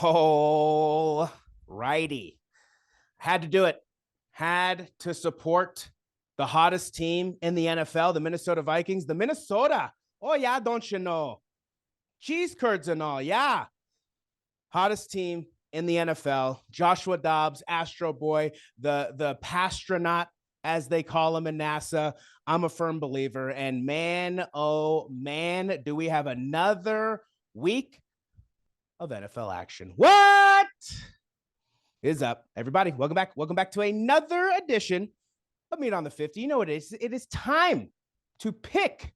All righty. Had to do it. Had to support the hottest team in the NFL, the Minnesota Vikings. The Minnesota. Oh, yeah, don't you know? Cheese curds and all, yeah. Hottest team in the NFL. Joshua Dobbs, Astro Boy, the pastronaut, as they call him in NASA. I'm a firm believer. And man, oh man, do we have another week of NFL action. What is up, everybody? Welcome back. Welcome back to another edition of Meat on the 50. You know what it is? It is time to pick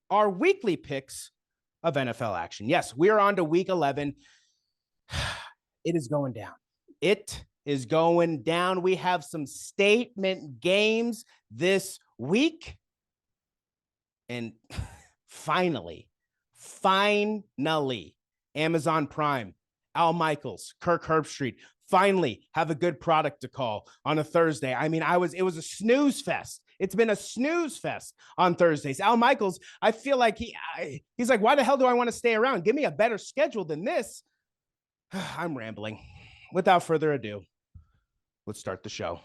our weekly picks of NFL action. Yes, we are on to week 11. It is going down. It is going down. We have some statement games this week. And finally, Amazon Prime, Al Michaels, Kirk Herbstreit finally have a good product to call on a Thursday. I mean, it was a snooze fest. It's been a snooze fest on Thursdays. Al Michaels, I feel like he's like, why the hell do I want to stay around? Give me a better schedule than this. I'm rambling. Without further ado, let's start the show.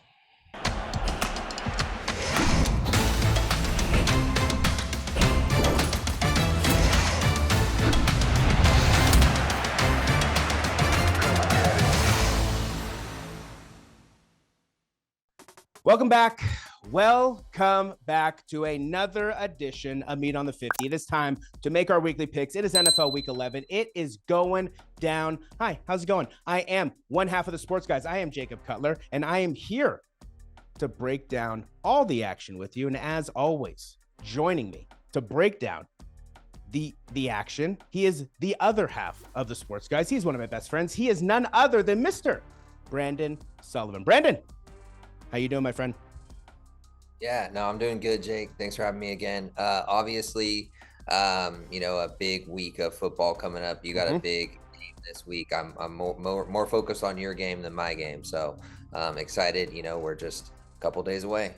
Welcome back. Welcome back to another edition of Meat on the 50. It is time to make our weekly picks. It is NFL Week 11. It is going down. Hi, how's it going? I am one half of the sports guys. I am Jacob Cutler, and I am here to break down all the action with you. And as always, joining me to break down the action, he is the other half of the sports guys. He's one of my best friends. He is none other than Mr. Brandon Sullivan. Brandon, how you doing, my friend? Yeah, no, I'm doing good, Jake. Thanks for having me again. Obviously, a big week of football coming up. You got a big game this week. I'm more focused on your game than my game. So I'm excited. We're just a couple days away.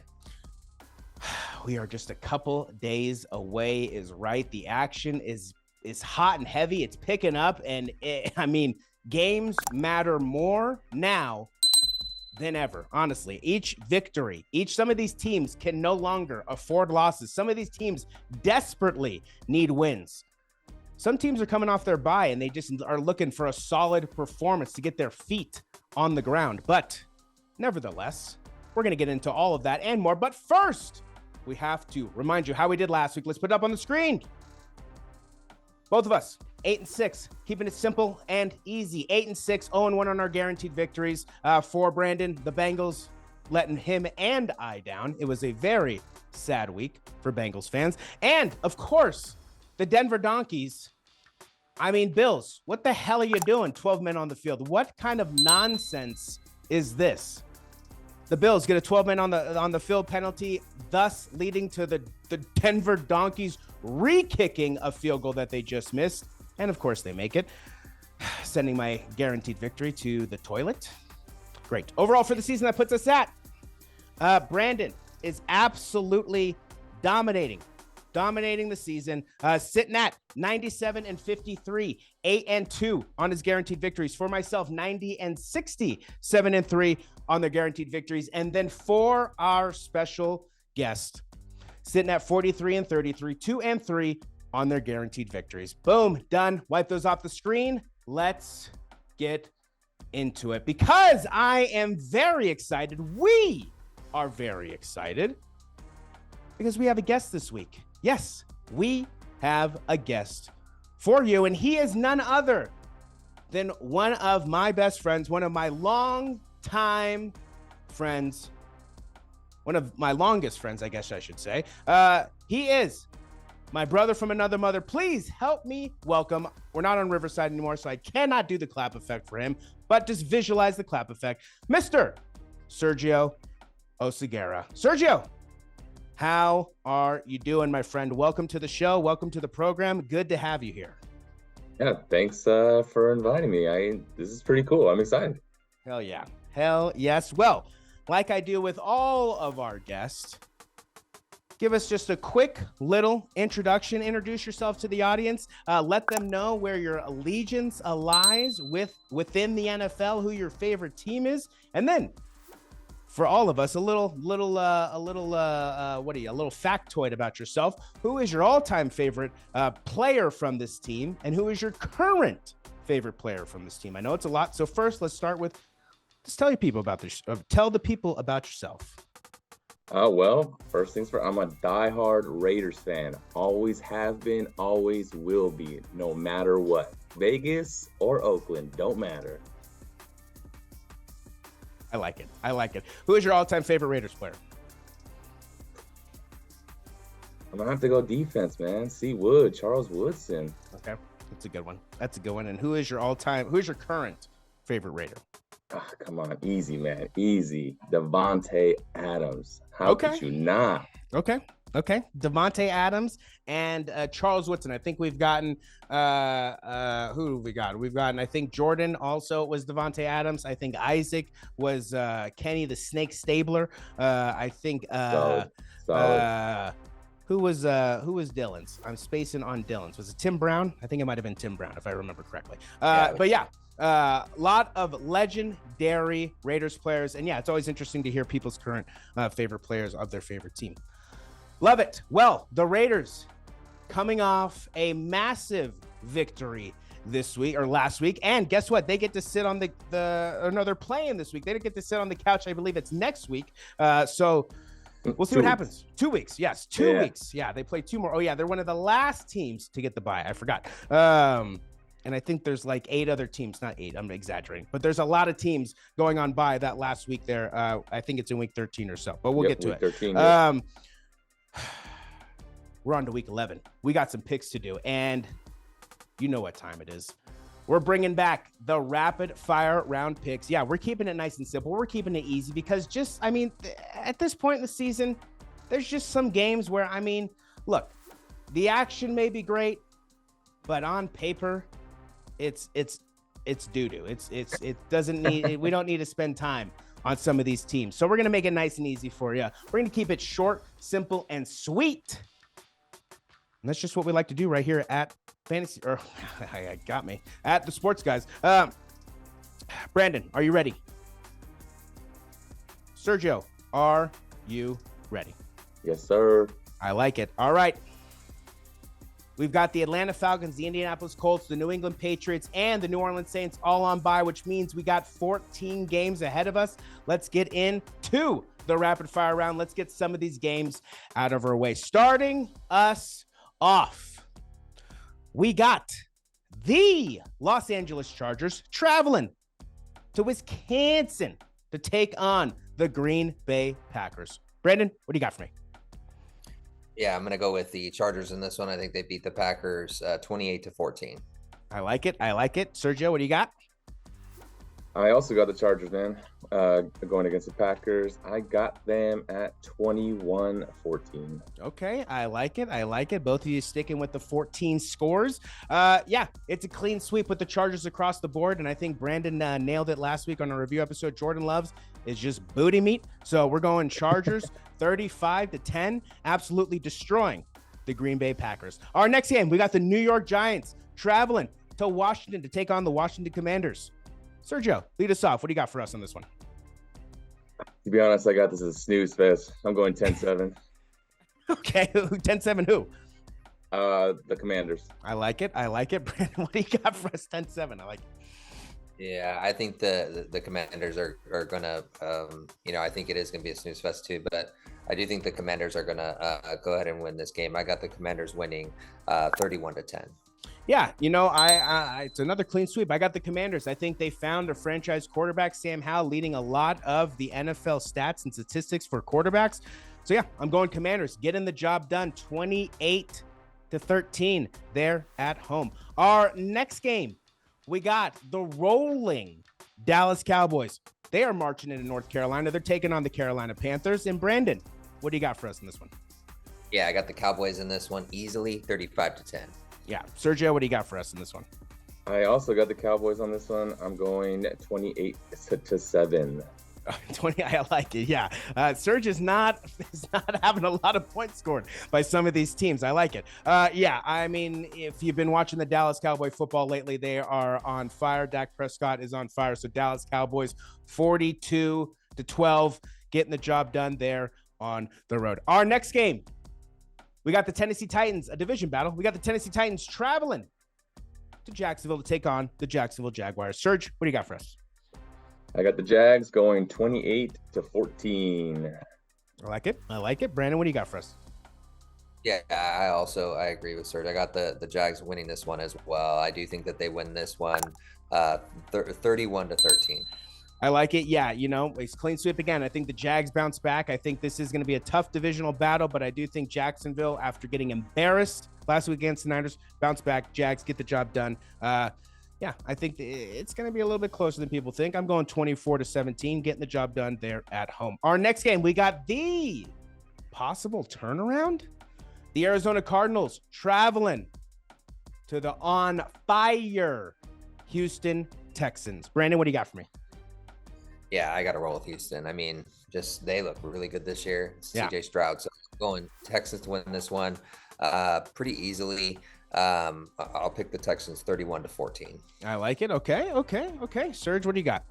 We are just a couple days away is right. The action is hot and heavy. It's picking up. And games matter more now than ever, honestly. Each victory, some of these teams can no longer afford losses. Some of these teams desperately need wins. Some teams are coming off their bye and they just are looking for a solid performance to get their feet on the ground. But nevertheless, we're going to get into all of that and more. But first, we have to remind you how we did last week. Let's put it up on the screen. Both of us, 8-6, keeping it simple and easy. 8-6, 0-1 on our guaranteed victories. For Brandon, the Bengals letting him and I down. It was a very sad week for Bengals fans. And, of course, the Denver Donkeys. Bills, what the hell are you doing? 12 men on the field. What kind of nonsense is this? The Bills get a 12 men on the field penalty, thus leading to the Denver Donkeys re-kicking a field goal that they just missed. And of course they make it, sending my guaranteed victory to the toilet. Great. Overall for the season, that puts us at Brandon is absolutely dominating the season, sitting at 97-53, 8-2 on his guaranteed victories. For myself, 90-60, 7-3 on their guaranteed victories. And then for our special guest, sitting at 43-33, 2-3 on their guaranteed victories. Boom, done. Wipe those off the screen. Let's get into it because I am very excited. We are very excited because we have a guest this week. Yes, we have a guest for you, and he is none other than one of my best friends, one of my longtime friends, one of my longest friends, I guess I should say. He is my brother from another mother. Please help me welcome. We're not on Riverside anymore, so I cannot do the clap effect for him, but just visualize the clap effect. Mr. Sergio Oseguera. Sergio, how are you doing, my friend? Welcome to the show. Welcome to the program. Good to have you here. Yeah, thanks for inviting me. This is pretty cool. I'm excited. Hell yeah. Hell yes. Well, like I do with all of our guests, give us just a quick little introduction. Introduce yourself to the audience. Let them know where your allegiance lies within the NFL, who your favorite team is, and then for all of us, a little factoid about yourself. Who is your all-time favorite player from this team, and who is your current favorite player from this team? I know it's a lot. So first, let's start with just tell the people about yourself. Well, first things first, I'm a diehard Raiders fan. Always have been, always will be, no matter what. Vegas or Oakland, don't matter. I like it. Who is your all-time favorite Raiders player? I'm gonna have to go defense, man. Charles Woodson. Okay, that's a good one. And who's your current favorite Raider? Oh, come on, easy, man, easy. Davante Adams. How could you not? Okay. Davante Adams and Charles Woodson. I think we've gotten who have we got? We've gotten, I think Jordan also was Davante Adams. I think Isaac was Kenny the Snake Stabler. I think Solid. who was Dylan's? I'm spacing on Dylan's. Was it Tim Brown? I think it might have been Tim Brown if I remember correctly. But yeah. Lot of legendary Raiders players, and yeah, it's always interesting to hear people's current favorite players of their favorite team. Love it. Well, the Raiders coming off a massive victory this week or last week, and guess what? They get to sit on they're playing this week. They don't get to sit on the couch. I believe it's next week. So we'll see what happens. 2 weeks. Yes, 2 weeks. Yeah, they play 2 more. Oh yeah, they're one of the last teams to get the bye. I forgot. And I think there's like 8 other teams, not 8, I'm exaggerating, but there's a lot of teams going on by that last week there. I think it's in week 13 or so, but we'll get to it. 13, we're on to week 11. We got some picks to do, and you know what time it is. We're bringing back the rapid fire round picks. Yeah, we're keeping it nice and simple. We're keeping it easy because at this point in the season, there's just some games where, look, the action may be great, but on paper, it's doo-doo. It doesn't need, we don't need to spend time on some of these teams. So we're going to make it nice and easy for you. We're going to keep it short, simple, and sweet. And that's just what we like to do right here at Fantasy, or got me, at the Sports Guys. Brandon, are you ready? Sergio, are you ready? Yes, sir. I like it. All right. We've got the Atlanta Falcons, the Indianapolis Colts, the New England Patriots, and the New Orleans Saints all on bye, which means we got 14 games ahead of us. Let's get into the rapid fire round. Let's get some of these games out of our way. Starting us off, we got the Los Angeles Chargers traveling to Wisconsin to take on the Green Bay Packers. Brandon, what do you got for me? Yeah, I'm going to go with the Chargers in this one. I think they beat the Packers 28-14. I like it. Sergio, what do you got? I also got the Chargers, man. Going against the Packers. I got them at 21-14. Okay, I like it. Both of you sticking with the 14 scores. Yeah, it's a clean sweep with the Chargers across the board, and I think Brandon nailed it last week on a review episode. Jordan Loves is just booty meat. So we're going Chargers 35-10, absolutely destroying the Green Bay Packers. Our next game, we got the New York Giants traveling to Washington to take on the Washington Commanders. Sergio, lead us off. What do you got for us on this one? To be honest, I got this as a snooze fest. I'm going 10-7. Okay, 10-7 who? The Commanders. I like it. Brandon, what do you got for us? 10-7. I like it. Yeah, I think the Commanders are going to, I think it is going to be a snooze fest too, but I do think the Commanders are going to go ahead and win this game. I got the Commanders winning 31-10. Yeah, I it's another clean sweep. I got the Commanders. I think they found a franchise quarterback, Sam Howell, leading a lot of the NFL stats and statistics for quarterbacks. So yeah, I'm going Commanders, getting the job done 28-13 there at home. Our next game, we got the rolling Dallas Cowboys. They are marching into North Carolina. They're taking on the Carolina Panthers. And Brandon, what do you got for us in this one? Yeah, I got the Cowboys in this one easily, 35-10. Yeah. Sergio, what do you got for us in this one? I also got the Cowboys on this one. I'm going 28-7. 20, I like it. Yeah. Serge is not having a lot of points scored by some of these teams. I like it. Yeah. I mean, if you've been watching the Dallas Cowboy football lately, they are on fire. Dak Prescott is on fire. So Dallas Cowboys 42-12, getting the job done there on the road. Our next game, we got the Tennessee Titans, a division battle. We got the Tennessee Titans traveling to Jacksonville to take on the Jacksonville Jaguars. Serge, what do you got for us? I got the Jags going 28-14. I like it. I like it. Brandon, what do you got for us? Yeah, I agree with Serge. I got the Jags winning this one as well. I do think that they win this one 31-13. I like it. Yeah, it's clean sweep again. I think the Jags bounce back. I think this is going to be a tough divisional battle, but I do think Jacksonville, after getting embarrassed last week against the Niners, bounce back. Jags get the job done. Yeah, I think it's going to be a little bit closer than people think. I'm going 24-17, getting the job done there at home. Our next game, we got the possible turnaround. The Arizona Cardinals traveling to the on fire Houston Texans. Brandon, what do you got for me? Yeah, I got to roll with Houston. I mean, they look really good this year. Yeah. CJ Stroud. So I'm going Texans to win this one pretty easily. I'll pick the Texans 31-14. I like it. Okay. Serge, what do you got?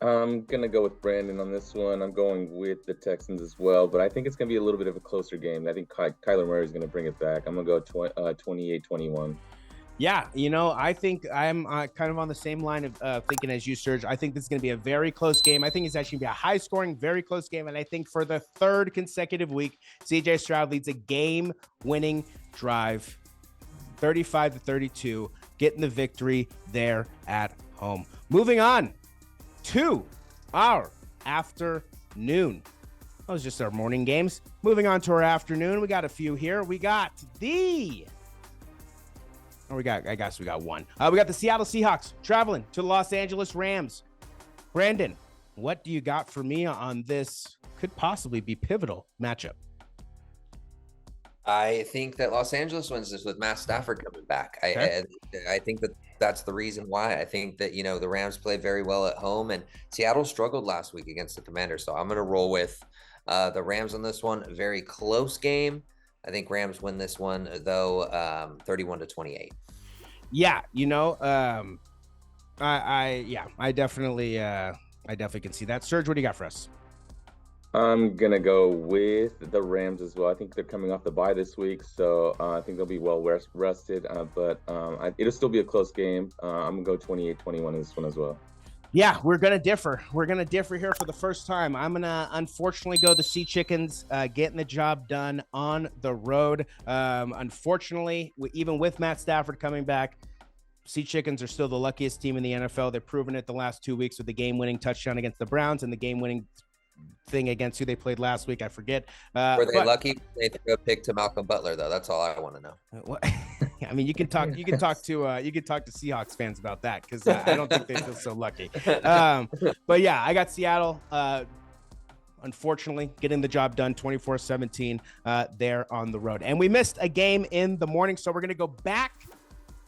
I'm going to go with Brandon on this one. I'm going with the Texans as well, but I think it's going to be a little bit of a closer game. I think Kyler Murray is going to bring it back. I'm going to go 28-21. Yeah, I think I'm kind of on the same line of thinking as you, Serge. I think this is going to be a very close game. I think it's actually going to be a high-scoring, very close game. And I think for the third consecutive week, CJ Stroud leads a game-winning drive, 35-32, getting the victory there at home. Moving on to our afternoon. That was just our morning games. Moving on to our afternoon, we got a few here. We got I guess we got one. We got the Seattle Seahawks traveling to the Los Angeles Rams. Brandon, what do you got for me on this could possibly be pivotal matchup? I think that Los Angeles wins this with Matt Stafford coming back. Okay. I think that's the reason why. I think that, the Rams played very well at home, and Seattle struggled last week against the Commanders. So I'm going to roll with the Rams on this one. A very close game. I think Rams win this one, though, 31-28. Yeah, I definitely can see that. Serge, what do you got for us? I'm going to go with the Rams as well. I think they're coming off the bye this week, so I think they'll be well rested, but it'll still be a close game. I'm going to go 28-21 in this one as well. Yeah, we're going to differ. We're going to differ here for the first time. I'm going to unfortunately go the Sea Chickens, getting the job done on the road. Unfortunately, even with Matt Stafford coming back, Sea Chickens are still the luckiest team in the NFL. They've proven it the last 2 weeks with the game-winning touchdown against the Browns and the game-winning thing against who they played last week. I forget. Were they lucky? They threw a pick to Malcolm Butler, though. That's all I want to know. I mean, you can talk to Seahawks fans about that, because I don't think they feel so lucky. But yeah, I got Seattle. Unfortunately, getting the job done 24-17 there on the road. And we missed a game in the morning, so we're going to go back.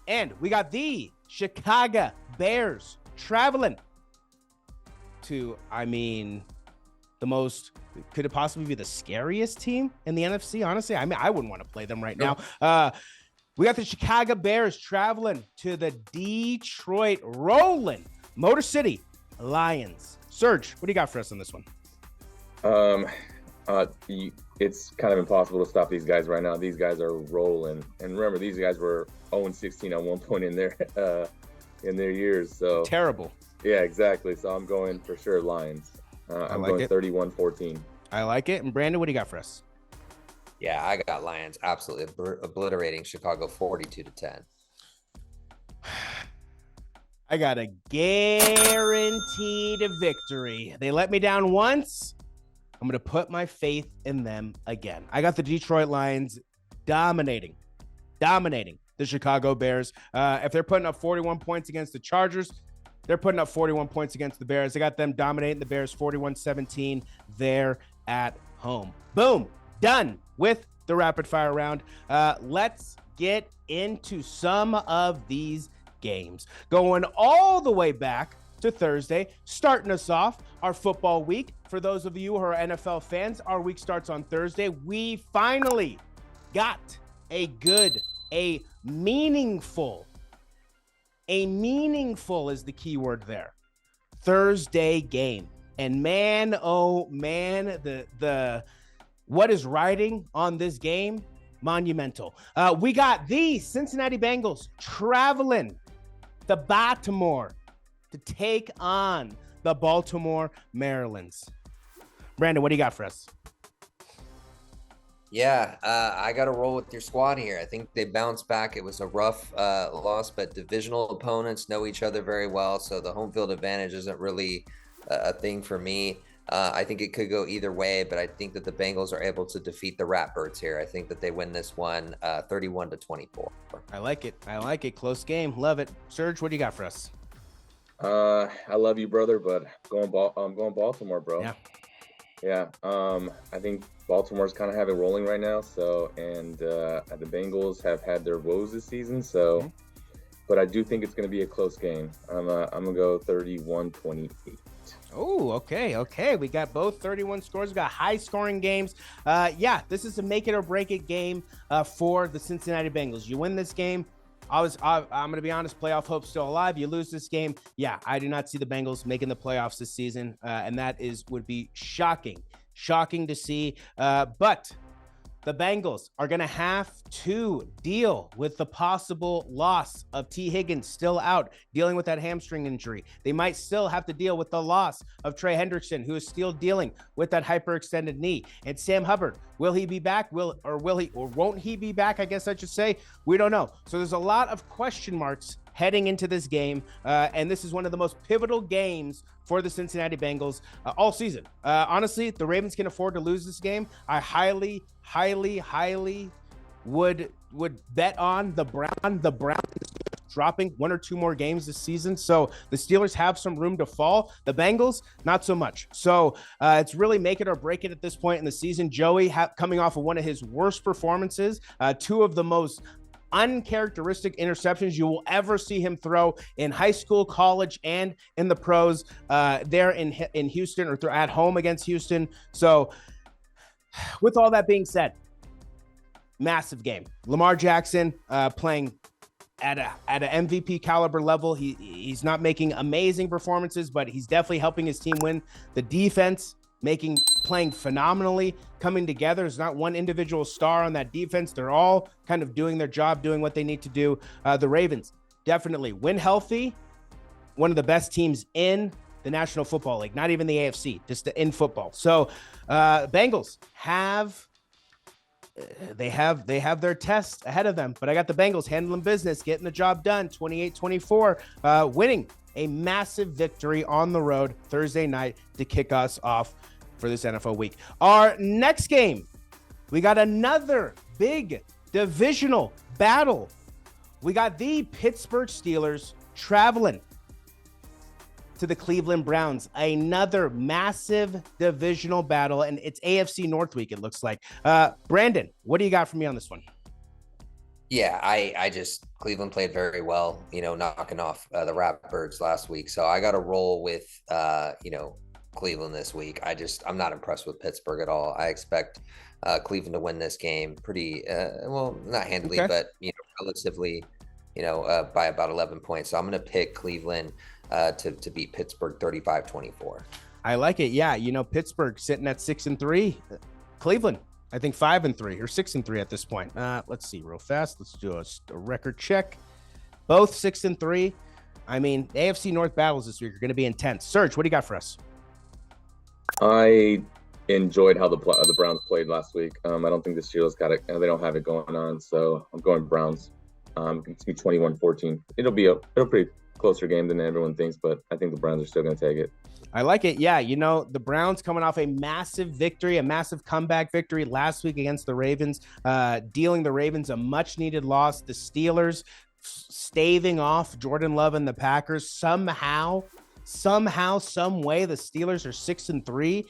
And we got the Chicago Bears traveling to, could it possibly be the scariest team in the NFC? Honestly, I wouldn't want to play them right now. We got the Chicago Bears traveling to the Detroit rolling Motor City Lions. Serge, what do you got for us on this one? It's kind of impossible to stop these guys right now. These guys are rolling, and remember, these guys were 0-16 at one point in their years. So terrible. Yeah, exactly. So I'm going for sure Lions. I'm going 31-14. I like it. And Brandon, what do you got for us? Yeah, I got Lions absolutely obliterating Chicago 42-10. I got a guaranteed victory. They let me down once. I'm going to put my faith in them again. I got the Detroit Lions dominating the Chicago Bears. If they're putting up 41 points against the Chargers, they're putting up 41 points against the Bears. I got them dominating the Bears 41-17 there at home. Boom. Done with the rapid fire round. Let's get into some of these games. Going all the way back to Thursday, starting us off our football week. For those of you who are NFL fans, our week starts on Thursday. We finally got a meaningful is the key word there, Thursday game. And man, oh man, the what is riding on this game, monumental. We got the Cincinnati Bengals traveling to Baltimore to take on the Baltimore Marylands. Brandon, what do you got for us? Yeah, I got to roll with your squad here. I think they bounced back. It was a rough loss, but divisional opponents know each other very well, so the home field advantage isn't really a thing for me. I think it could go either way, but I think that the Bengals are able to defeat the Ratbirds here. I think that they win this one 31-24. I like it. Close game. Love it. Serge, what do you got for us? I love you, brother, but I'm going Baltimore, bro. Yeah. I think Baltimore's kind of have it rolling right now. So, and the Bengals have had their woes this season. So, but I do think it's going to be a close game. I'm gonna go 31-28. Oh, okay. We got both 31 scores. We got high scoring games. This is a make it or break it game for the Cincinnati Bengals. You win this game, I'm going to be honest, playoff hope's still alive. You lose this game, I do not see the Bengals making the playoffs this season, and that would be shocking to see. But the Bengals are going to have to deal with the possible loss of T. Higgins still out, dealing with that hamstring injury. They might still have to deal with the loss of Trey Hendrickson, who is still dealing with that hyperextended knee. And Sam Hubbard, will he be back? Won't he be back? I guess I should say. We don't know. So there's a lot of question marks heading into this game, and this is one of the most pivotal games for the Cincinnati Bengals all season. Honestly, the Ravens can afford to lose this game. I highly would bet on the Browns dropping one or two more games this season. So the Steelers have some room to fall. The Bengals, not so much. So it's really make it or break it at this point in the season. Joey coming off of one of his worst performances, two of the most uncharacteristic interceptions you will ever see him throw in high school, college, and in the pros there in Houston, or at home against Houston. So with all that being said, massive game. Lamar Jackson playing at an MVP caliber level. He's not making amazing performances, but he's definitely helping his team win. The defense playing phenomenally, coming together. There's not one individual star on that defense. They're all kind of doing their job, doing what they need to do. The Ravens, definitely when healthy, one of the best teams in the National Football League, not even the AFC, just in football. So Bengals have their test ahead of them, but I got the Bengals handling business, getting the job done, 28-24, winning a massive victory on the road Thursday night to kick us off for this NFL week. Our next game, we got another big divisional battle. We got the Pittsburgh Steelers traveling to the Cleveland Browns, another massive divisional battle, and it's AFC North week, it looks like. Brandon, what do you got for me on this one? Yeah, Cleveland played very well, knocking off the Ratbirds last week. So I got to roll with, Cleveland this week. I'm not impressed with Pittsburgh at all. I expect Cleveland to win this game pretty, not handily, but, relatively, by about 11 points. So I'm going to pick Cleveland to beat Pittsburgh 35-24. I like it. Yeah. Pittsburgh sitting at 6-3. Cleveland, I think 5-3 or 6-3 at this point. Let's see real fast. Let's do a record check. Both 6-3. I mean, AFC North battles this week are going to be intense. Serge, what do you got for us? I enjoyed how the Browns played last week. I don't think the Steelers got it. They don't have it going on. So I'm going Browns. It's be 21-14. It'll be a pretty closer game than everyone thinks, but I think the Browns are still going to take it. I like it. Yeah, the Browns coming off a massive victory, a massive comeback victory last week against the Ravens, dealing the Ravens a much-needed loss. The Steelers staving off Jordan Love and the Packers somehow, some way. The Steelers are 6-3.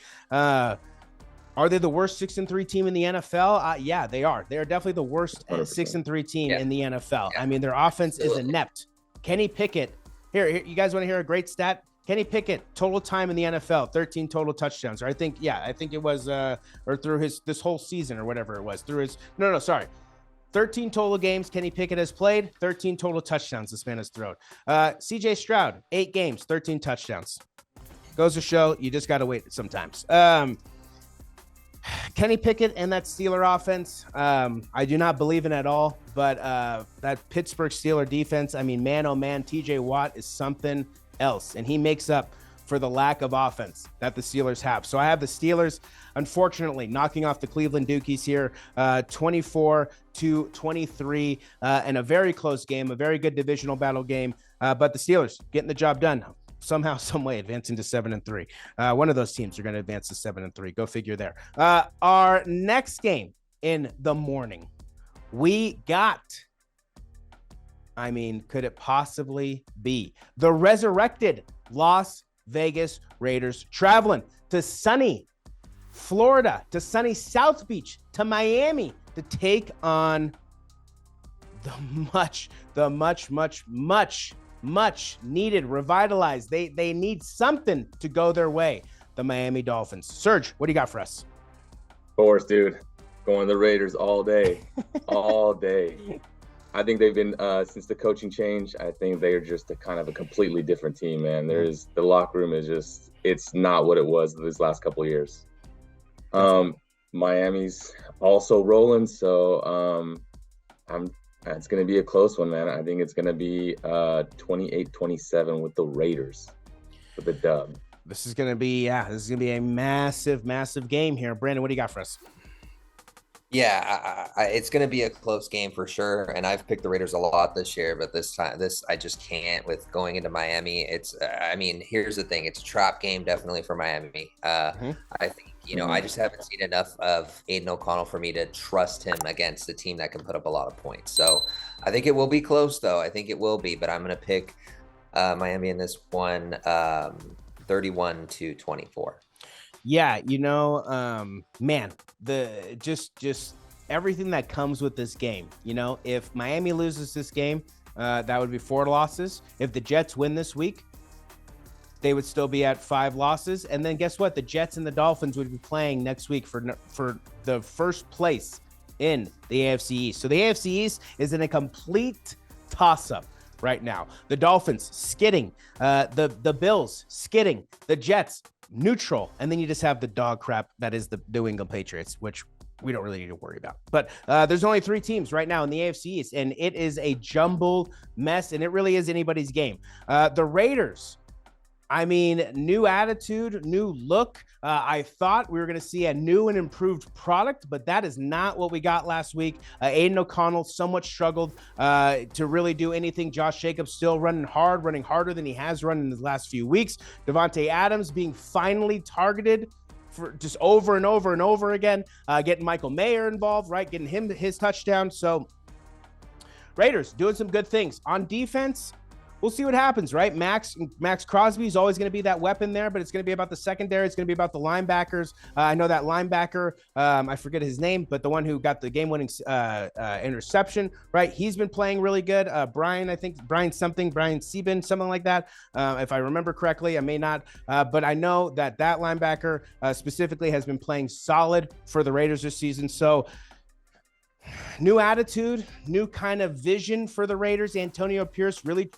Are they the worst 6-3 team in the NFL? Yeah, they are. They are definitely the worst 6-3 team in the NFL. Yeah. I mean, their offense is inept. Kenny Pickett. Here, you guys want to hear a great stat? Kenny Pickett, total time in the NFL, 13 total touchdowns. Or I think it was, or through this whole season or whatever it was. 13 total games Kenny Pickett has played, 13 total touchdowns this man has thrown. CJ Stroud, 8 games, 13 touchdowns. Goes to show you just got to wait sometimes. Kenny Pickett and that Steeler offense, I do not believe in at all. But that Pittsburgh Steeler defense, I mean, man, oh man, TJ Watt is something else. And he makes up for the lack of offense that the Steelers have. So I have the Steelers, unfortunately, knocking off the Cleveland Dukies here, 24-23, in a very close game, a very good divisional battle game. But the Steelers getting the job done. Somehow, some way, advancing to 7-3. One of those teams are going to advance to 7-3. Go figure there. Our next game in the morning, we got, I mean, could it possibly be the resurrected Las Vegas Raiders traveling to sunny Florida, to sunny South Beach, to Miami to take on the much needed, revitalized. They need something to go their way. The Miami Dolphins. Serge, what do you got for us? Of course, dude. Going the Raiders all day. All day. I think they've been, since the coaching change, I think they're just a kind of a completely different team, man. The locker room is just, it's not what it was these last couple of years. Miami's also rolling, so it's going to be a close one, man. I think it's going to be 28-27 with the Raiders for the dub. This is going to be a massive game here. Brandon, what do you got for us? Yeah, it's going to be a close game for sure. And I've picked the Raiders a lot this year, but this I just can't with going into Miami. Here's the thing. It's a trap game, definitely for Miami. I think, I just haven't seen enough of Aiden O'Connell for me to trust him against a team that can put up a lot of points. So I think it will be close, though. I think it will be, but I'm going to pick Miami in this one, 31-24. Yeah, man, just everything that comes with this game. If Miami loses this game, that would be 4 losses. If the Jets win this week, they would still be at 5 losses. And then guess what? The Jets and the Dolphins would be playing next week for the first place in the AFC East. So the AFC East is in a complete toss-up right now. The Dolphins skidding, the Bills skidding, the Jets neutral, and then you just have the dog crap that is the New England Patriots, which we don't really need to worry about. But there's only 3 teams right now in the AFC East, and it is a jumbled mess, and it really is anybody's game. The Raiders, new attitude, new look. I thought we were going to see a new and improved product, but that is not what we got last week. Aiden O'Connell somewhat struggled to really do anything. Josh Jacobs still running harder than he has run in the last few weeks. Devontae Adams being finally targeted for just over and over and over again, getting Michael Mayer involved, right? Getting him his touchdown. So Raiders doing some good things on defense. We'll see what happens, right? Max Crosby is always going to be that weapon there, but it's going to be about the secondary. It's going to be about the linebackers. I know that linebacker, I forget his name, but the one who got the game-winning interception, right? He's been playing really good. Brian Sebin, something like that. If I remember correctly, I may not, but I know that linebacker specifically has been playing solid for the Raiders this season. So new attitude, new kind of vision for the Raiders. Antonio Pierce really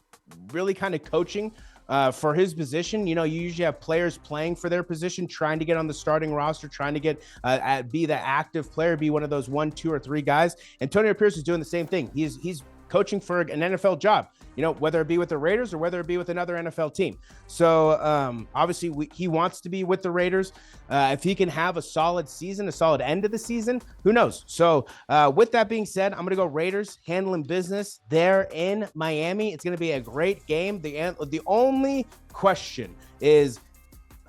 kind of coaching for his position. You usually have players playing for their position, trying to get on the starting roster, trying to get be the active player, be one of those 1, 2, or 3 guys. Antonio Pierce is doing the same thing. He's coaching for an NFL job, whether it be with the Raiders or whether it be with another NFL team. So obviously he wants to be with the Raiders. If he can have a solid season, a solid end of the season, who knows? So with that being said, I'm going to go Raiders handling business there in Miami. It's going to be a great game. The only question is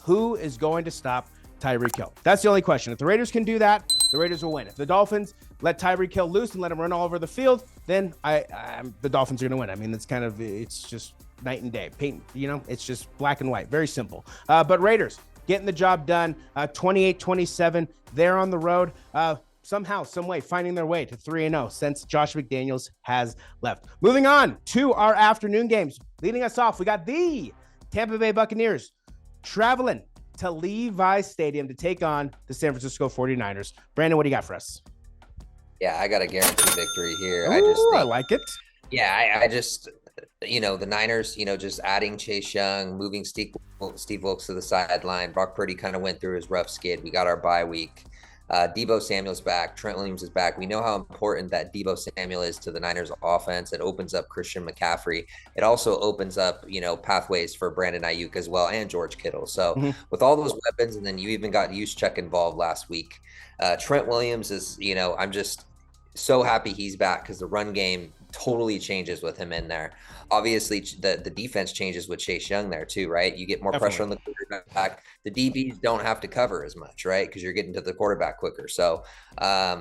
who is going to stop Tyreek Hill? That's the only question. If the Raiders can do that, the Raiders will win. If the Dolphins let Tyreek Hill loose and let him run all over the field, then the Dolphins are going to win. It's just night and day. It's just black and white. Very simple. But Raiders getting the job done, 28-27. They're on the road. Somehow, some way, finding their way to 3-0 since Josh McDaniels has left. Moving on to our afternoon games. Leading us off, we got the Tampa Bay Buccaneers traveling to Levi's Stadium to take on the San Francisco 49ers. Brandon, what do you got for us? Yeah, I got a guaranteed victory here. I like it. Yeah, I just, the Niners, just adding Chase Young, moving Steve Wilkes to the sideline. Brock Purdy kind of went through his rough skid. We got our bye week. Deebo Samuel's back. Trent Williams is back. We know how important that Deebo Samuel is to the Niners offense. It opens up Christian McCaffrey. It also opens up, pathways for Brandon Ayuk as well and George Kittle. So with all those weapons, and then you even got Juszczyk involved last week. Trent Williams is, I'm just so happy he's back because the run game totally changes with him in there. Obviously, the defense changes with Chase Young there too, right? You get more pressure on the quarterback. The DBs don't have to cover as much, right? Because you're getting to the quarterback quicker. So, I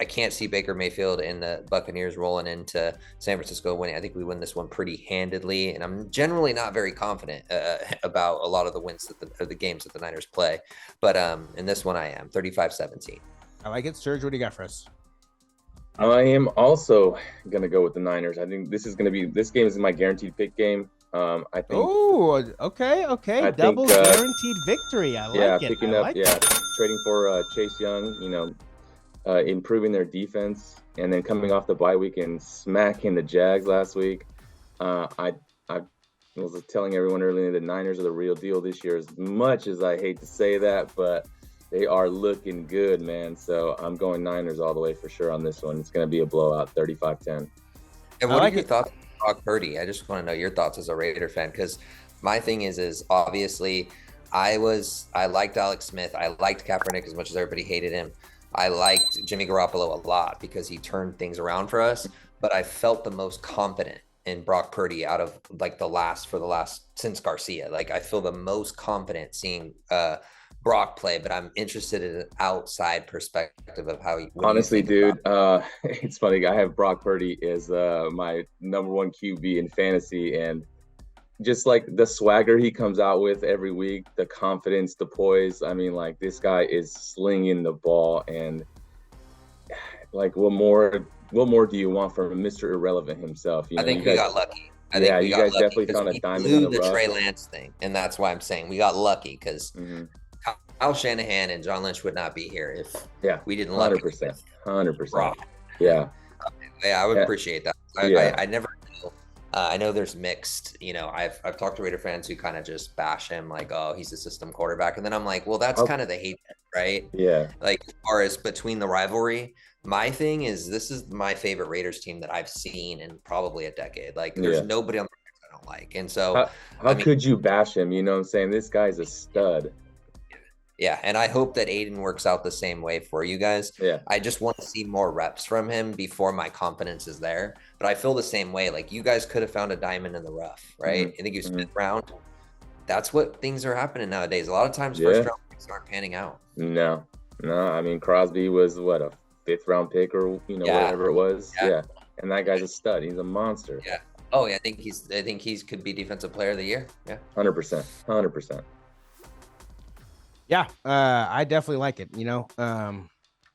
can't see Baker Mayfield and the Buccaneers rolling into San Francisco winning. I think we win this one pretty handedly, and I'm generally not very confident about a lot of the wins the games that the Niners play. But in this one, I am 35-17. I like it. Sergio, what do you got for us? I am also going to go with the Niners. I think this game is my guaranteed pick game. I think. Oh, okay. Double guaranteed victory. I like it. Trading for Chase Young, improving their defense, and then coming off the bye week and smacking the Jags last week. I was telling everyone earlier the Niners are the real deal this year, as much as I hate to say that, but they are looking good, man. So I'm going Niners all the way for sure on this one. It's going to be a blowout, 35-10. And what are your thoughts on Brock Purdy? I just want to know your thoughts as a Raider fan, because my thing is obviously I liked Alex Smith. I liked Kaepernick as much as everybody hated him. I liked Jimmy Garoppolo a lot because he turned things around for us. But I felt the most confident in Brock Purdy out of the last since Garcia. I feel the most confident seeing Brock play, but I'm interested in an outside perspective of how he. Honestly, dude, it's funny. I have Brock Purdy as my number one QB in fantasy, and just the swagger he comes out with every week, the confidence, the poise. I mean, this guy is slinging the ball, and what more do you want from Mr. Irrelevant himself? I think we got lucky. You guys definitely found a diamond in the rough. Trey Lance thing, and that's why I'm saying we got lucky because. Kyle Shanahan and John Lynch would not be here if we didn't love 100%. Yeah. I would appreciate that. I never know. I know there's mixed, I've talked to Raider fans who kind of just bash him he's a system quarterback. And then I'm like, well, that's kind of the hate, right? Yeah. As far as between the rivalry, my thing is this is my favorite Raiders team that I've seen in probably a decade. There's nobody on the Raiders I don't like. And so how could you bash him? You know what I'm saying? This guy's a stud. Yeah, and I hope that Aiden works out the same way for you guys. Yeah. I just want to see more reps from him before my confidence is there. But I feel the same way. You guys could have found a diamond in the rough, right? I think you fifth round. That's what things are happening nowadays. A lot of times first round picks aren't panning out. No. I mean, Crosby was what, a fifth round pick or whatever it was. Yeah. And that guy's a stud. He's a monster. Yeah. Oh, yeah. I think he's could be defensive player of the year. Yeah. 100%. Yeah, I definitely like it.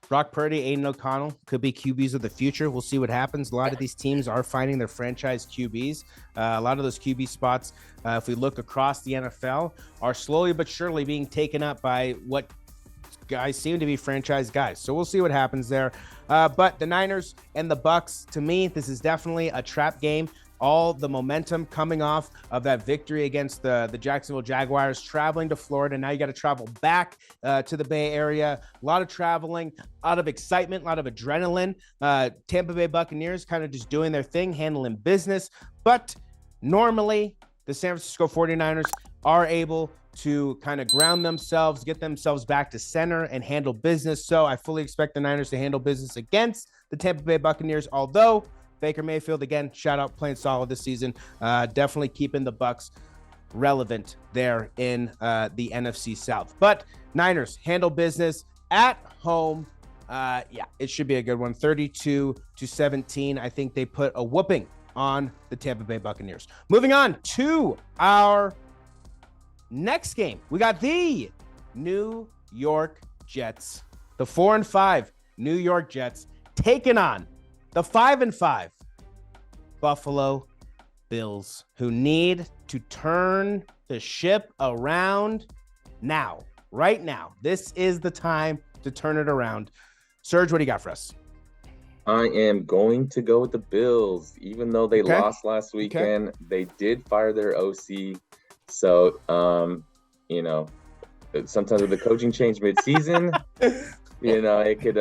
Brock Purdy, Aiden O'Connell could be QBs of the future. We'll see what happens. A lot of these teams are finding their franchise QBs. A lot of those QB spots, if we look across the NFL, are slowly but surely being taken up by what guys seem to be franchise guys. So we'll see what happens there. But the Niners and the Bucs, to me, this is definitely a trap game. All the momentum coming off of that victory against the Jacksonville Jaguars, traveling to Florida. Now you got to travel back to the Bay Area. A lot of traveling, a lot of excitement, a lot of adrenaline. Tampa Bay Buccaneers kind of just doing their thing, handling business. But normally, the San Francisco 49ers are able to kind of ground themselves, get themselves back to center and handle business. So I fully expect the Niners to handle business against the Tampa Bay Buccaneers, although Baker Mayfield, again, shout out, playing solid this season. Definitely keeping the Bucs relevant there in the NFC South. But Niners handle business at home. It should be a good one. 32-17. I think they put a whooping on the Tampa Bay Buccaneers. Moving on to our next game. We got the New York Jets. The 4-5 New York Jets taking on the 5-5 Buffalo Bills, who need to turn the ship around now, right now. This is the time to turn it around. Serge, what do you got for us? I am going to go with the Bills, even though they lost last weekend. They did fire their OC, so sometimes with the coaching change mid-season, it could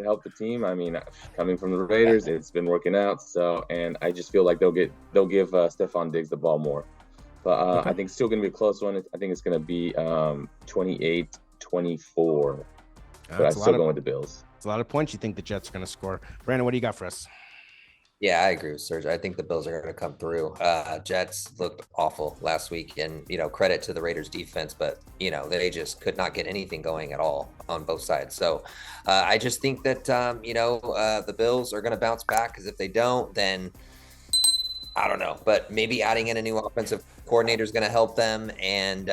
help the team. I mean, coming from the Raiders, it's been working out. So, and I just feel like they'll give Stephon Diggs the ball more. But I think it's still going to be a close one. I think it's going to be 28-24. But I'm still going with the Bills. It's a lot of points you think the Jets are going to score. Brandon, what do you got for us? Yeah, I agree with Serge. I think the Bills are going to come through. Jets looked awful last week, and credit to the Raiders defense, but they just could not get anything going at all on both sides. So I just think that the Bills are going to bounce back, because if they don't, then I don't know. But maybe adding in a new offensive coordinator is going to help them, and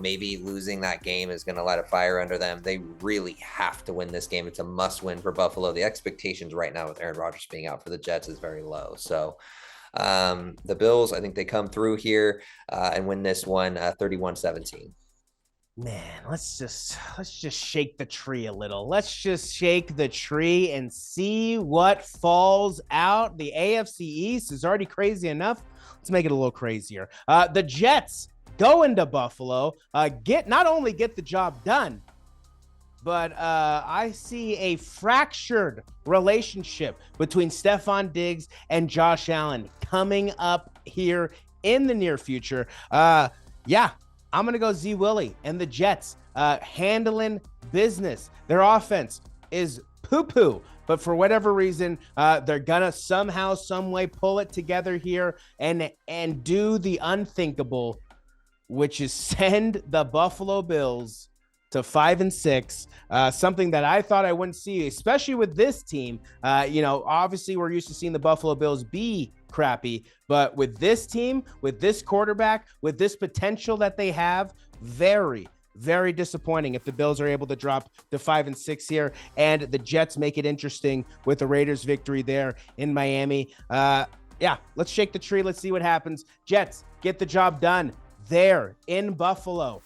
maybe losing that game is going to light a fire under them. They really have to win this game. It's a must-win for Buffalo. The expectations right now with Aaron Rodgers being out for the Jets is very low. So the Bills, I think they come through here and win this one 31-17. Man, let's just shake the tree a little. Let's just shake the tree and see what falls out. The AFC East is already crazy enough. Let's make it a little crazier. The Jets go into Buffalo, not only get the job done, but I see a fractured relationship between Stephon Diggs and Josh Allen coming up here in the near future. I'm going to go Z Willie and the Jets handling business. Their offense is poo-poo, but for whatever reason, they're going to somehow, some way pull it together here and do the unthinkable, which is send the Buffalo Bills to 5-6, something that I thought I wouldn't see, especially with this team. Obviously we're used to seeing the Buffalo Bills be crappy, but with this team, with this quarterback, with this potential that they have, very, very disappointing if the Bills are able to drop to 5-6 here, and the Jets make it interesting with the Raiders victory there in Miami. Let's shake the tree. Let's see what happens. Jets get the job done there in Buffalo.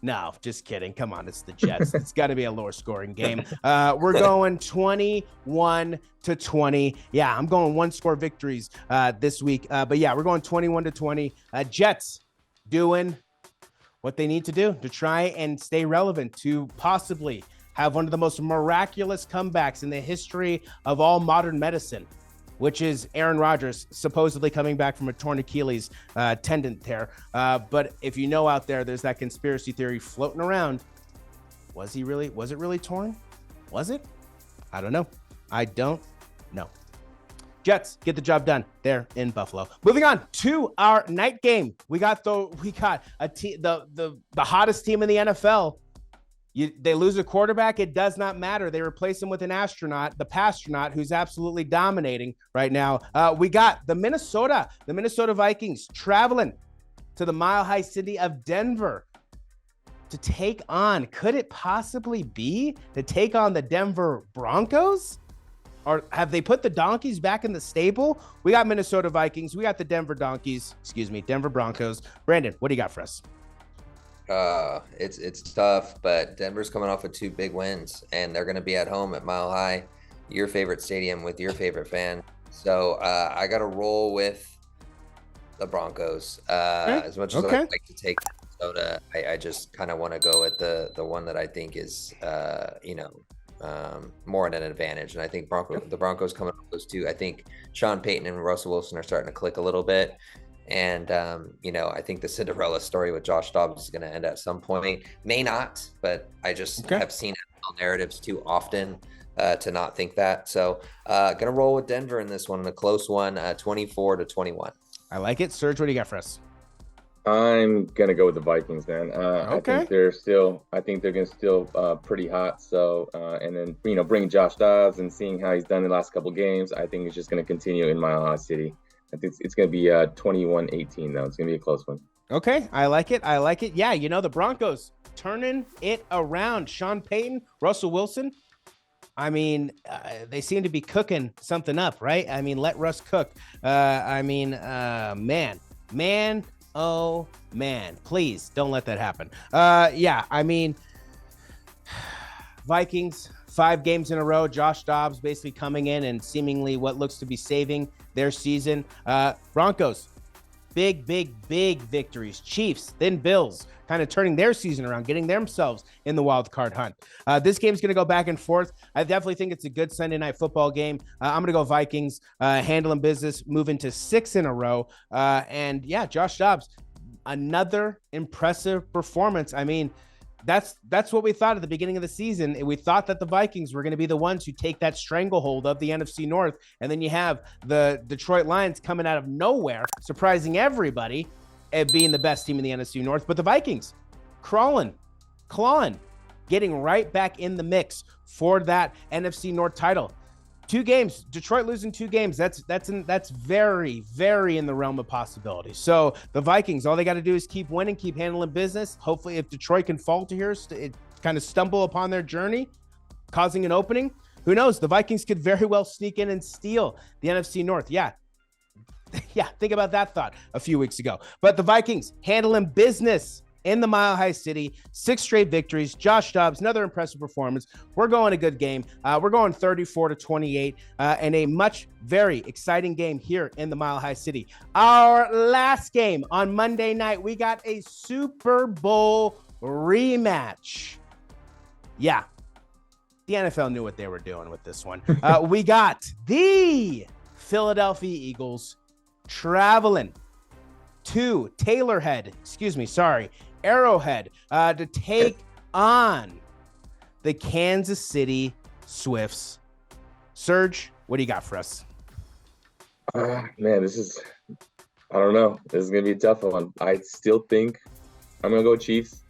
No, just kidding. Come on, it's the Jets. It's got to be a lower scoring game. We're going 21-20. Yeah, I'm going one score victories this week. But yeah, we're going 21-20. Jets doing what they need to do to try and stay relevant, to possibly have one of the most miraculous comebacks in the history of all modern medicine, which is Aaron Rodgers supposedly coming back from a torn Achilles tendon tear. But if you know out there, there's that conspiracy theory floating around. Was it really torn? Was it? I don't know. I don't know. Jets get the job done there in Buffalo. Moving on to our night game. We got the hottest team in the NFL. They lose a quarterback, it does not matter. They replace him with an astronaut, the Pastronaut, who's absolutely dominating right now. We got the Minnesota Vikings traveling to the mile-high city of Denver to take on, could it possibly be to take on the Denver Broncos? Or have they put the donkeys back in the stable? We got Minnesota Vikings. We got the Denver Broncos. Brandon, what do you got for us? It's tough, but Denver's coming off with 2 big wins, and they're going to be at home at Mile High, your favorite stadium with your favorite fan. So I got to roll with the Broncos. As much as I'd like to take Minnesota, I just kind of want to go with the one that I think is more at an advantage. And I think the Broncos coming off those 2. I think Sean Payton and Russell Wilson are starting to click a little bit. And, I think the Cinderella story with Josh Dobbs is going to end at some point. May not, but I just have seen narratives too often to not think that. So going to roll with Denver in this one, a close one, 24-21. I like it. Serge, what do you got for us? I'm going to go with the Vikings, man. I think they're going to still pretty hot. So, and then, bringing Josh Dobbs and seeing how he's done the last couple games, I think it's just going to continue in Mile High City. I think it's going to be 21-18, though. It's going to be a close one. Okay, I like it. Yeah, the Broncos turning it around. Sean Payton, Russell Wilson, I mean, they seem to be cooking something up, right? I mean, let Russ cook. Man, oh man, please don't let that happen. Yeah, I mean, Vikings, 5 games in a row. Josh Dobbs basically coming in and seemingly what looks to be saving their season. Broncos, big victories. Chiefs, then Bills, kind of turning their season around, getting themselves in the wild card hunt. This game's going to go back and forth. I definitely think it's a good Sunday night football game. I'm going to go Vikings, handling business, moving to 6 in a row. And yeah, Josh Dobbs, another impressive performance. I mean, that's what we thought at the beginning of the season. We thought that the Vikings were going to be the ones who take that stranglehold of the NFC North. And then you have the Detroit Lions coming out of nowhere, surprising everybody at being the best team in the NFC North. But the Vikings clawing, getting right back in the mix for that NFC North title. 2 games, Detroit losing 2 games. That's very in the realm of possibility. So the Vikings, all they got to do is keep winning, keep handling business. Hopefully, if Detroit can falter here, it kind of stumble upon their journey, causing an opening. Who knows? The Vikings could very well sneak in and steal the NFC North. Yeah, think about that thought a few weeks ago. But the Vikings handling business in the Mile High City, 6 straight victories. Josh Dobbs, another impressive performance. We're going a good game. We're going 34-28, and a very exciting game here in the Mile High City. Our last game on Monday night, we got a Super Bowl rematch. Yeah, the NFL knew what they were doing with this one. We got the Philadelphia Eagles traveling to Arrowhead to take on the Kansas City Swifts. Serge, what do you got for us? Man, I don't know. This is going to be a tough one. I still think I'm going to go Chiefs.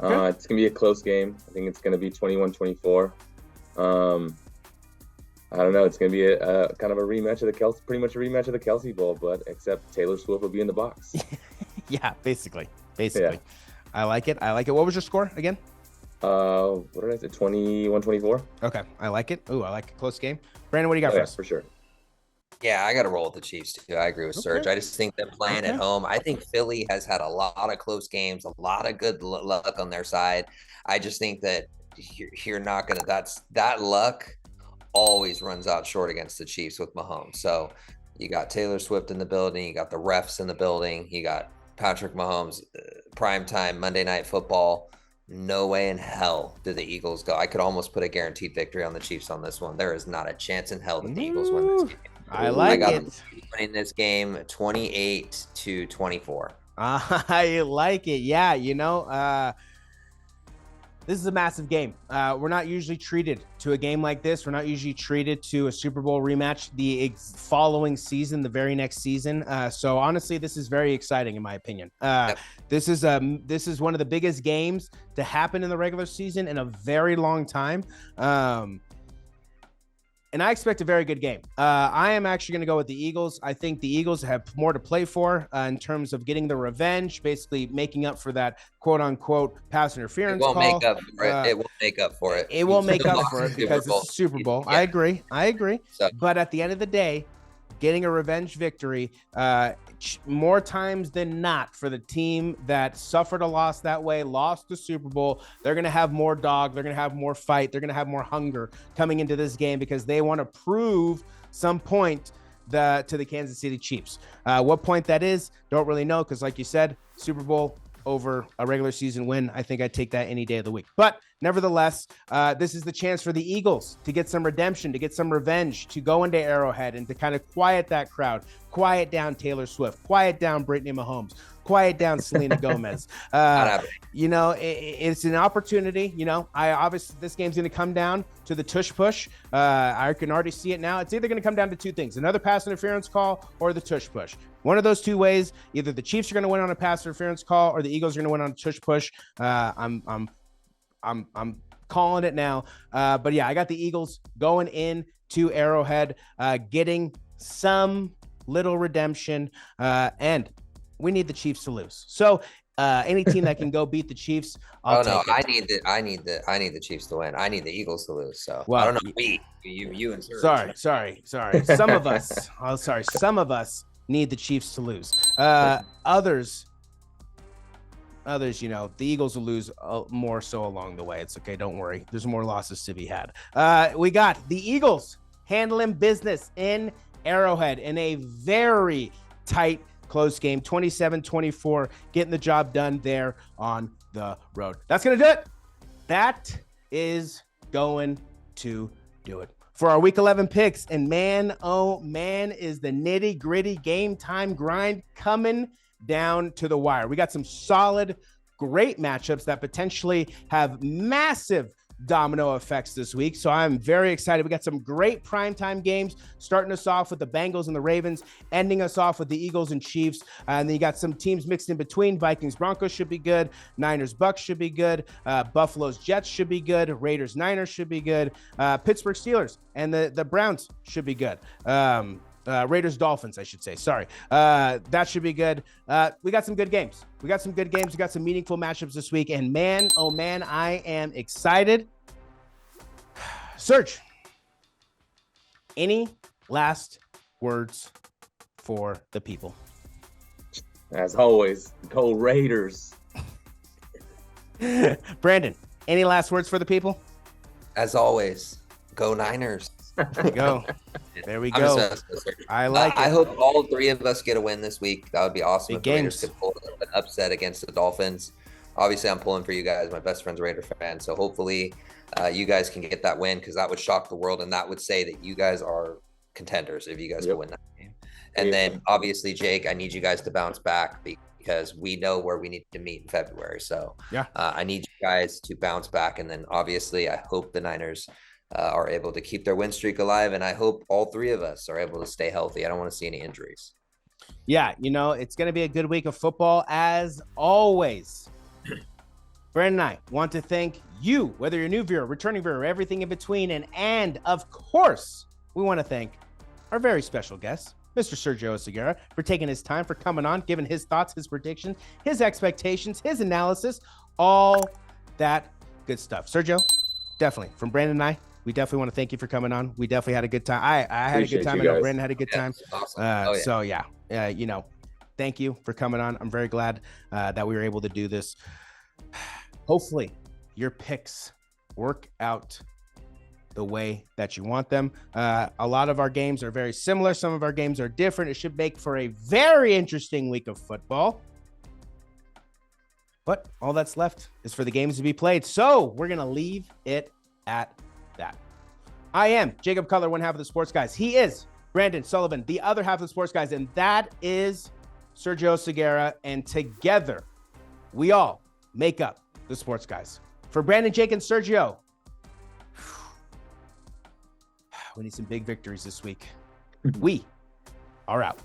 Okay. It's going to be a close game. I think it's going to be 21-24. I don't know. It's going to be a kind of a rematch of the Kelsey, pretty much a rematch of the Kelsey Bowl, but except Taylor Swift will be in the box. Yeah, basically. Yeah. I like it. What was your score again? What did I say? 21-24. Okay, I like it. Ooh, I like a close game. Brandon, what do you got for us? For sure. Yeah, I got to roll with the Chiefs too. I agree with Serge. I just think them playing at home. I think Philly has had a lot of close games, a lot of good luck on their side. I just think that you're not going to, that luck always runs out short against the Chiefs with Mahomes. So you got Taylor Swift in the building, you got the refs in the building, you got Patrick Mahomes, primetime Monday Night Football. No way in hell do the Eagles go. I could almost put a guaranteed victory on the Chiefs on this one. There is not a chance in hell that the Eagles win this game. I got them winning this game 28-24. I like it. Yeah, this is a massive game. We're not usually treated to a game like this. We're not usually treated to a Super Bowl rematch the following season, the very next season. So honestly, this is very exciting in my opinion. This is one of the biggest games to happen in the regular season in a very long time. And I expect a very good game. I am actually going to go with the Eagles. I think the Eagles have more to play for in terms of getting the revenge, basically making up for that quote-unquote pass interference call. It won't make up for it. It won't make up for it because it's a Super Bowl. Yeah. I agree. So, but at the end of the day, getting a revenge victory more times than not for the team that suffered a loss that way, lost the Super Bowl, they're going to have more dog, they're going to have more fight, they're going to have more hunger coming into this game because they want to prove some point to the Kansas City Chiefs. What point that is, don't really know because like you said, Super Bowl over a regular season win. I think I'd take that any day of the week. But nevertheless, this is the chance for the Eagles to get some redemption, to get some revenge, to go into Arrowhead and to kind of quiet that crowd, quiet down Taylor Swift, quiet down Brittany Mahomes, quiet down Selena Gomez. It's an opportunity. Obviously this game's going to come down to the tush push. I can already see it now. It's either going to come down to 2 things: another pass interference call or the tush push. One of those 2 ways. Either the Chiefs are going to win on a pass interference call, or the Eagles are going to win on a tush push. I'm calling it now. But yeah, I got the Eagles going in to Arrowhead, getting some little redemption, and we need the Chiefs to lose. So Any team that can go beat the Chiefs, I'll take it. I need the Chiefs to win. I need the Eagles to lose. So well, I don't know. You and Serge. Sorry. Some of us. Oh, sorry. Some of us need the Chiefs to lose. Others, the Eagles will lose more so along the way. It's okay. Don't worry. There's more losses to be had. We got the Eagles handling business in Arrowhead in a very tight, close game, 27-24, getting the job done there on the road. That's going to do it. That is going to do it for our week 11 picks. And man, oh man, is the nitty gritty game time grind coming down to the wire. We got some solid, great matchups that potentially have massive domino effects this week. So I'm very excited. We got some great primetime games, starting us off with the Bengals and the Ravens, ending us off with the Eagles and Chiefs. And then you got some teams mixed in between. Vikings, Broncos should be good. Niners, Bucks should be good. Buffalo's Jets should be good. Raiders, Niners should be good. Pittsburgh Steelers and the Browns should be good. Raiders, Dolphins, I should say. Sorry. That should be good. We got some good games. We got some meaningful matchups this week. And man, oh man, I am excited. Serge, any last words for the people? As always, go Raiders. Brandon, any last words for the people? As always, go Niners. There we go. There we go. I like it. I hope all three of us get a win this week. That would be awesome. Big if the Raiders could pull an upset against the Dolphins. Obviously, I'm pulling for you guys. My best friend's a Raider fan. So hopefully you guys can get that win, because that would shock the world. And that would say that you guys are contenders if you guys can win that game. And then obviously, Jake, I need you guys to bounce back, because we know where we need to meet in February. So I need you guys to bounce back. And then obviously, I hope the Niners are able to keep their win streak alive. And I hope all three of us are able to stay healthy. I don't want to see any injuries. Yeah, it's going to be a good week of football as always. Brandon and I want to thank you, whether you're a new viewer, returning viewer, everything in between. And of course, we want to thank our very special guest, Mr. Sergio Oseguera, for taking his time, for coming on, giving his thoughts, his predictions, his expectations, his analysis, all that good stuff. Sergio, definitely, from Brandon and I, we definitely want to thank you for coming on. We definitely had a good time. I had a good time. I know Brandon had a good time. Awesome. So thank you for coming on. I'm very glad that we were able to do this. Hopefully your picks work out the way that you want them. A lot of our games are very similar. Some of our games are different. It should make for a very interesting week of football. But all that's left is for the games to be played. So we're going to leave it at that. I am Jacob Cutler, one half of the Sports Guys. He is Brandon Sullivan, the other half of the Sports Guys. And that is Sergio Oseguera. And together, we all make up the Sports Guys. For Brandon, Jake, and Sergio, we need some big victories this week. We are out.